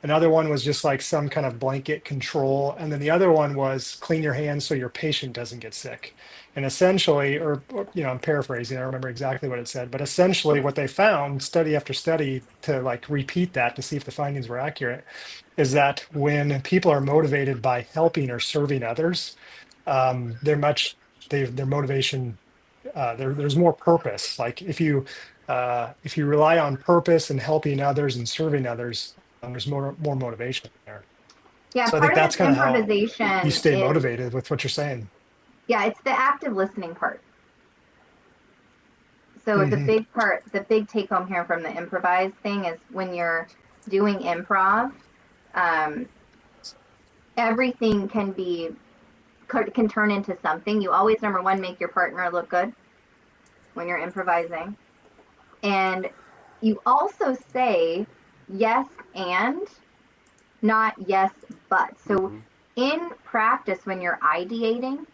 Another one was just like some kind of blanket control. And then the other one was clean your hands so your patient doesn't get sick. And essentially, I'm paraphrasing, I don't remember exactly what it said, but essentially what they found, study after study, to like repeat that to see if the findings were accurate, is that when people are motivated by helping or serving others, their motivation, there's more purpose. Like if you rely on purpose and helping others and serving others, there's more motivation there. Yeah, So I think part of that's this kind of how you improvisation stay is, motivated with what you're saying. yeah, it's the active listening part. So the Hmm. big part, the big take home here from the improvise thing is when you're doing improv, um, everything can turn into something. You always, number one, make your partner look good when you're improvising. And you also say yes and, not yes but. So Mm-hmm. in practice, when you're ideating,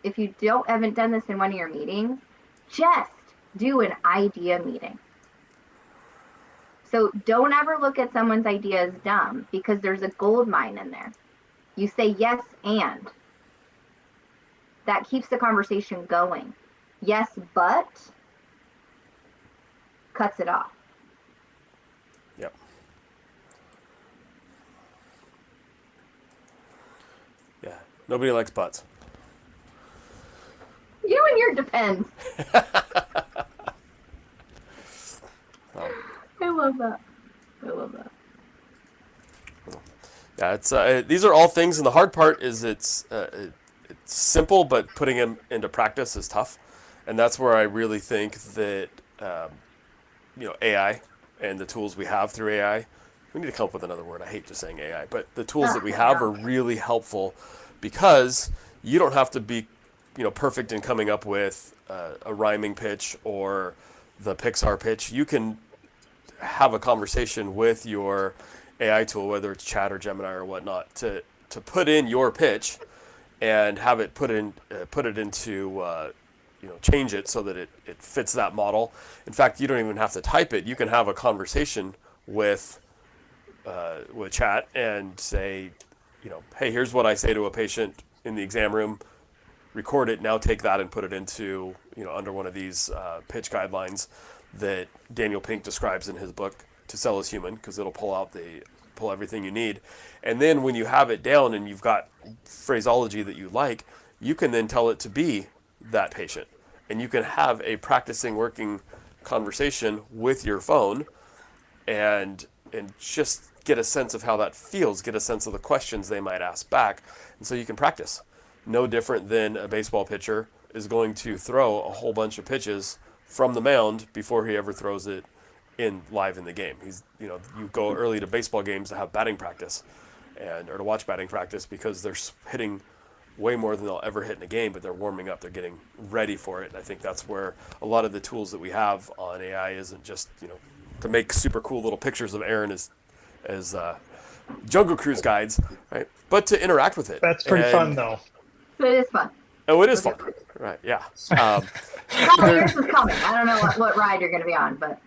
if you haven't done this in one of your meetings, just do an idea meeting. So don't ever look at someone's idea as dumb, because there's a gold mine in there. You say yes and. That keeps the conversation going. Yes, but cuts it off. Yep. Yeah. Nobody likes butts. You and your depends. Um, I love that. I love that. Yeah, these are all things, and the hard part is it's simple, but putting them into practice is tough, and that's where I really think that AI and the tools we have through AI. We need to come up with another word. I hate just saying AI, but the tools that we have are really helpful because you don't have to be, perfect in coming up with a rhyming pitch or the Pixar pitch. You can have a conversation with your AI tool, whether it's Chat or Gemini or whatnot, to put in your pitch and have it put it into change it so that it fits that model. In fact, you don't even have to type it. You can have a conversation with Chat and say, hey, here's what I say to a patient in the exam room. Record it. Now take that and put it into under one of these pitch guidelines that Daniel Pink describes in his book To Sell Is Human, because it'll pull everything you need. And then when you have it down and you've got phraseology that you like, you can then tell it to be that patient, and you can have a practicing working conversation with your phone and just get a sense of how that feels, get a sense of the questions they might ask back, and so you can practice. No different than a baseball pitcher is going to throw a whole bunch of pitches from the mound before he ever throws it live in the game. You go early to baseball games to have batting practice or to watch batting practice because they're hitting way more than they'll ever hit in a game, but they're warming up, they're getting ready for it. And I think that's where a lot of the tools that we have on AI isn't just, to make super cool little pictures of Aaron as Jungle Cruise guides, right? But to interact with it. That's pretty fun though. But it is fun. Oh, it is fun. Right, yeah. Well, yours is coming. I don't know what ride you're going to be on, but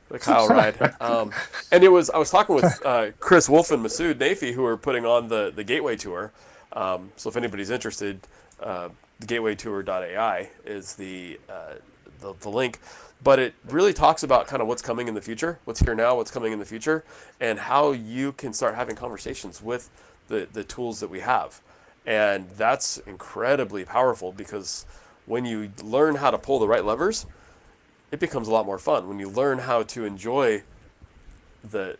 The Kyle ride. And I was talking with Chris Wolf and Masood Nafi, who are putting on the Gateway Tour. So if anybody's interested, thegatewaytour.ai is the link. But it really talks about kind of what's coming in the future, what's here now, what's coming in the future, and how you can start having conversations with the tools that we have. And that's incredibly powerful, because when you learn how to pull the right levers, it becomes a lot more fun. When you learn how to enjoy the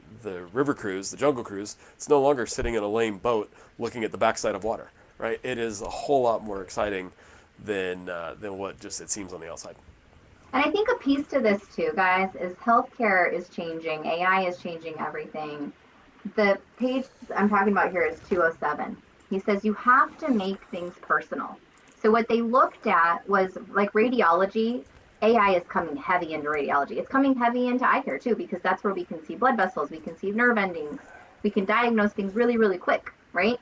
river cruise, the jungle cruise, it's no longer sitting in a lame boat looking at the backside of water, right? It is a whole lot more exciting than what just it seems on the outside. And I think a piece to this too, guys, is healthcare is changing. AI is changing everything. The page I'm talking about here is 207. He says you have to make things personal. So what they looked at was like radiology. AI is coming heavy into radiology. It's coming heavy into eye care too, because that's where we can see blood vessels, we can see nerve endings, we can diagnose things really, really quick, right?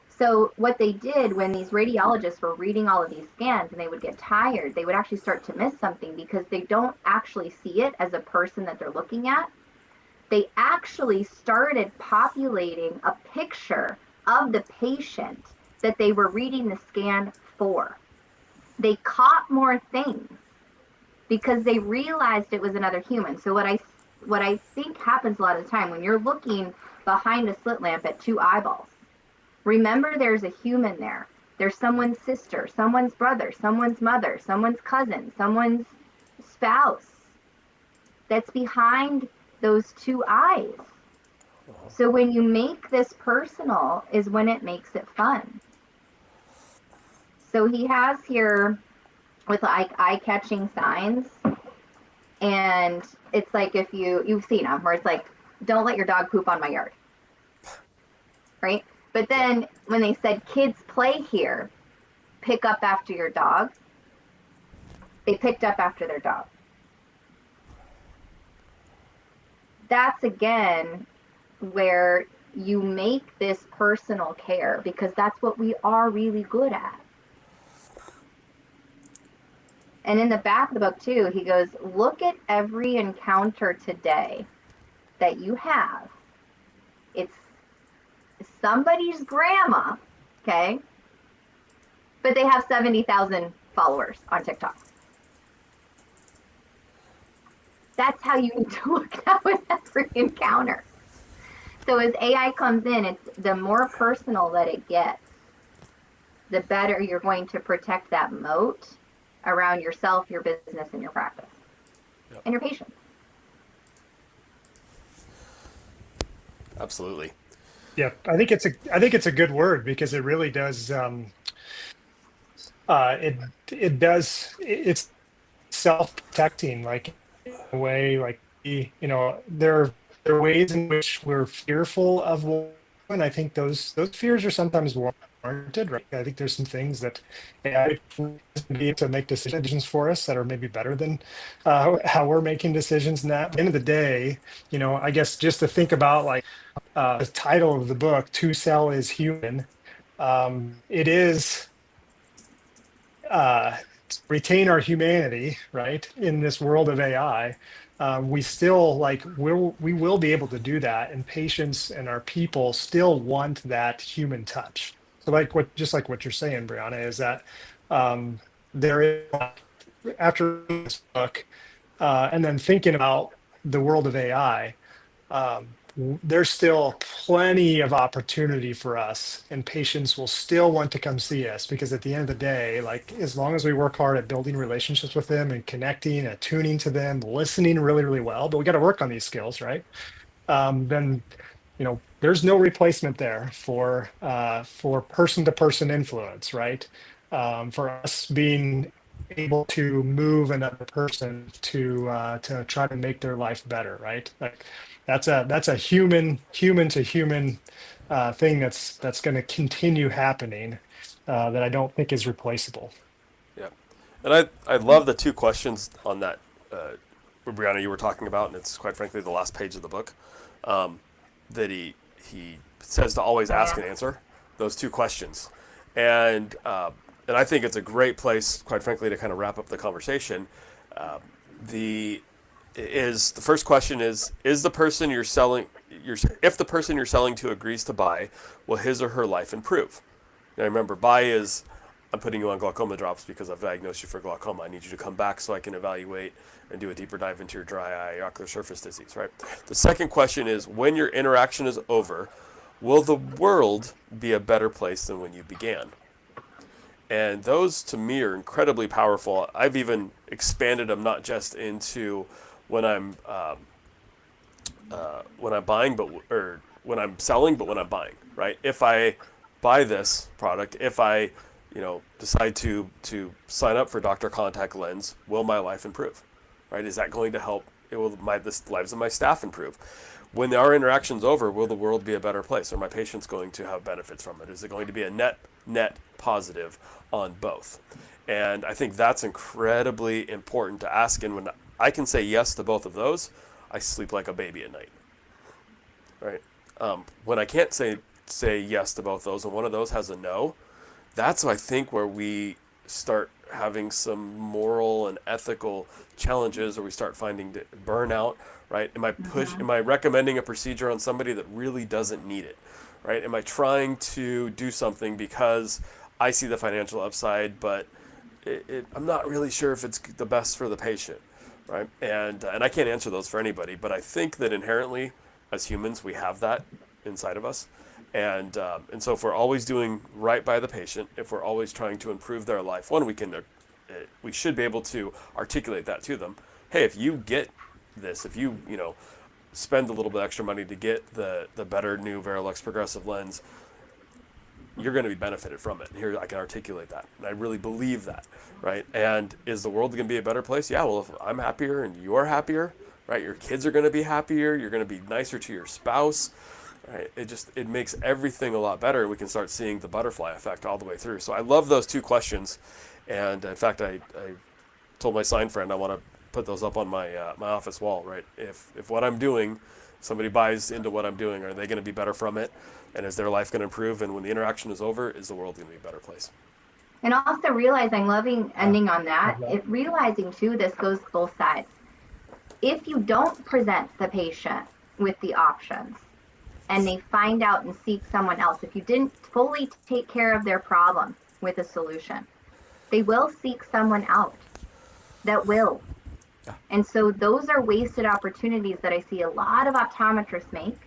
So what they did when these radiologists were reading all of these scans and they would get tired, they would actually start to miss something because they don't actually see it as a person that they're looking at. They actually started populating a picture of the patient that they were reading the scan for. They caught more things because they realized it was another human. So what I think happens a lot of the time when you're looking behind a slit lamp at two eyeballs, remember there's a human there. There's someone's sister, someone's brother, someone's mother, someone's cousin, someone's spouse that's behind those two eyes. So when you make this personal is when it makes it fun. So he has here with like eye-catching signs, and it's like if you've seen them where it's like, don't let your dog poop on my yard, right? But then when they said kids play here, pick up after your dog, they picked up after their dog. That's again where you make this personal care, because that's what we are really good at. And in the back of the book too, he goes, look at every encounter today that you have. It's somebody's grandma, okay? But they have 70,000 followers on TikTok. That's how you need to look at with every encounter. So as AI comes in, it's the more personal that it gets, the better you're going to protect that moat around yourself, your business, and your practice, and your patients. Absolutely. Yeah, I think it's a good word, because it really does. It's self-protecting, like in a way, like there are ways in which we're fearful of war, and I think those fears are sometimes warranted, right? I think there's some things that AI can be able to make decisions for us that are maybe better than how we're making decisions. And that, at the end of the day, I guess just to think about like the title of the book, "To Sell is Human," it is retain our humanity, right? In this world of AI, we still we will be able to do that, and patients and our people still want that human touch. So just like what you're saying, Brianna, is that there is, after this book, and then thinking about the world of AI, there's still plenty of opportunity for us, and patients will still want to come see us, because at the end of the day, like, as long as we work hard at building relationships with them and connecting, attuning to them, listening really, really well, but we got to work on these skills, right? Then, there's no replacement there for person-to-person influence, right? For us being able to move another person to try to make their life better, right? Like, that's a human to human thing that's going to continue happening, that I don't think is replaceable. Yeah, and I love the two questions on that, Brianna, you were talking about, and it's quite frankly the last page of the book, that he says to always ask and answer those two questions, and I think it's a great place, quite frankly, to kind of wrap up the conversation. The first question is the person you're selling, if the person you're selling to agrees to buy, will his or her life improve? Now remember, buy is, I'm putting you on glaucoma drops because I've diagnosed you for glaucoma. I need you to come back so I can evaluate and do a deeper dive into your dry eye, ocular surface disease, right? The second question is, when your interaction is over, will the world be a better place than when you began? And those to me are incredibly powerful. I've even expanded them not just into when I'm buying, or when I'm selling, but when I'm buying. Right? If I buy this product, if I decide to sign up for Dr. Contact Lens, will my life improve? Right? Is that going to help? Will the lives of my staff improve? When our interaction's over, will the world be a better place? Are my patients going to have benefits from it? Is it going to be a net positive on both? And I think that's incredibly important to ask. And when I can say yes to both of those, I sleep like a baby at night. Right? When I can't say yes to both those, and one of those has a no, that's I think where we start having some moral and ethical challenges, or we start finding burnout. Right? Am I recommending a procedure on somebody that really doesn't need it? Right? Am I trying to do something because I see the financial upside, but I'm not really sure if it's the best for the patient, right? And I can't answer those for anybody, but I think that inherently, as humans, we have that inside of us, and so if we're always doing right by the patient, if we're always trying to improve their life, we should be able to articulate that to them. Hey, if you get this, if you spend a little bit extra money to get the better new Varilux progressive lens, you're going to be benefited from it. And here I can articulate that, and I really believe that, right? And is the world going to be a better place? Yeah. Well, if I'm happier and you're happier, right? Your kids are going to be happier. You're going to be nicer to your spouse, right? It makes everything a lot better. We can start seeing the butterfly effect all the way through. So I love those two questions, and in fact, I told my sign friend I want to put those up on my my office wall, right? If what I'm doing, somebody buys into what I'm doing, are they going to be better from it? And is their life going to improve? And when the interaction is over, is the world going to be a better place? And also realizing, loving ending on that, realizing too, this goes both sides. If you don't present the patient with the options and they find out and seek someone else, if you didn't fully take care of their problem with a solution, they will seek someone out that will. Yeah. And so those are wasted opportunities that I see a lot of optometrists make,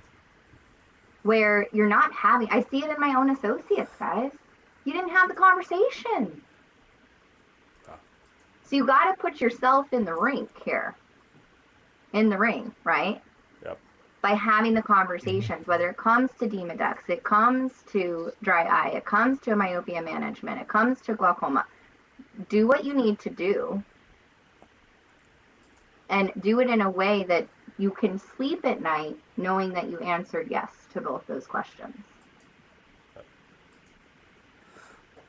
where you're not having, I see it in my own associates, guys. You didn't have the conversation. So you got to put yourself in the rink here. In the ring, right? Yep. By having the conversations, whether it comes to Demodex, it comes to dry eye, it comes to myopia management, it comes to glaucoma. Do what you need to do, and do it in a way that you can sleep at night knowing that you answered yes to both those questions.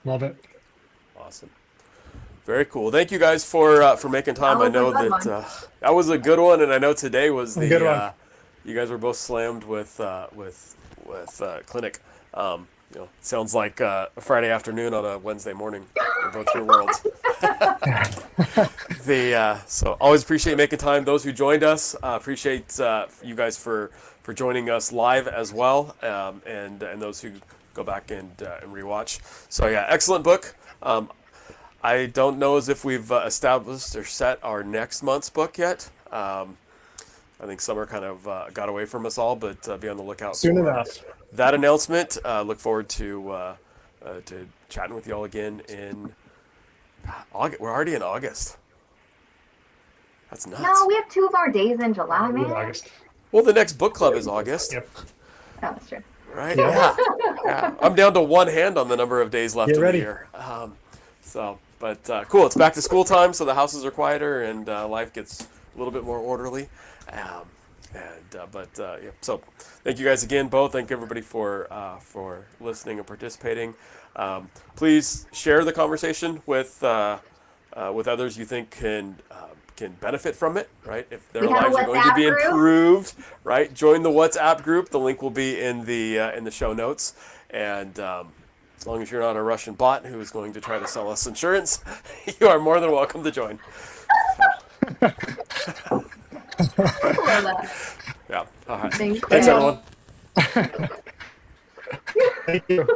Love it. Awesome. Very cool. Thank you guys for making time. I know that was a good one, and I know today was the good one. You guys were both slammed with clinic. Sounds like a Friday afternoon on a Wednesday morning in both your worlds. So always appreciate making time. Those who joined us, appreciate you guys for joining us live as well, and those who go back and rewatch. So yeah, excellent book. I don't know as if we've established or set our next month's book yet. I think summer kind of got away from us all, but be on the lookout soon enough. That announcement. Look forward to chatting with you all again in August. We're already in August. That's nuts. No, we have 2 of our days in July, man. August. Well, the next book club is August. Yep. Oh, that's true. Right? Yeah. I'm down to one hand on the number of days left in the year. But cool. It's back to school time, so the houses are quieter and life gets a little bit more orderly. So thank you guys again, both. Thank everybody for listening and participating. Please share the conversation with others you think can benefit from it, right? If their lives are going to be improved, right? Join the WhatsApp group. The link will be in the show notes. And as long as you're not a Russian bot who is going to try to sell us insurance, you are more than welcome to join. Yeah. All right. Thanks, everyone. Thank you.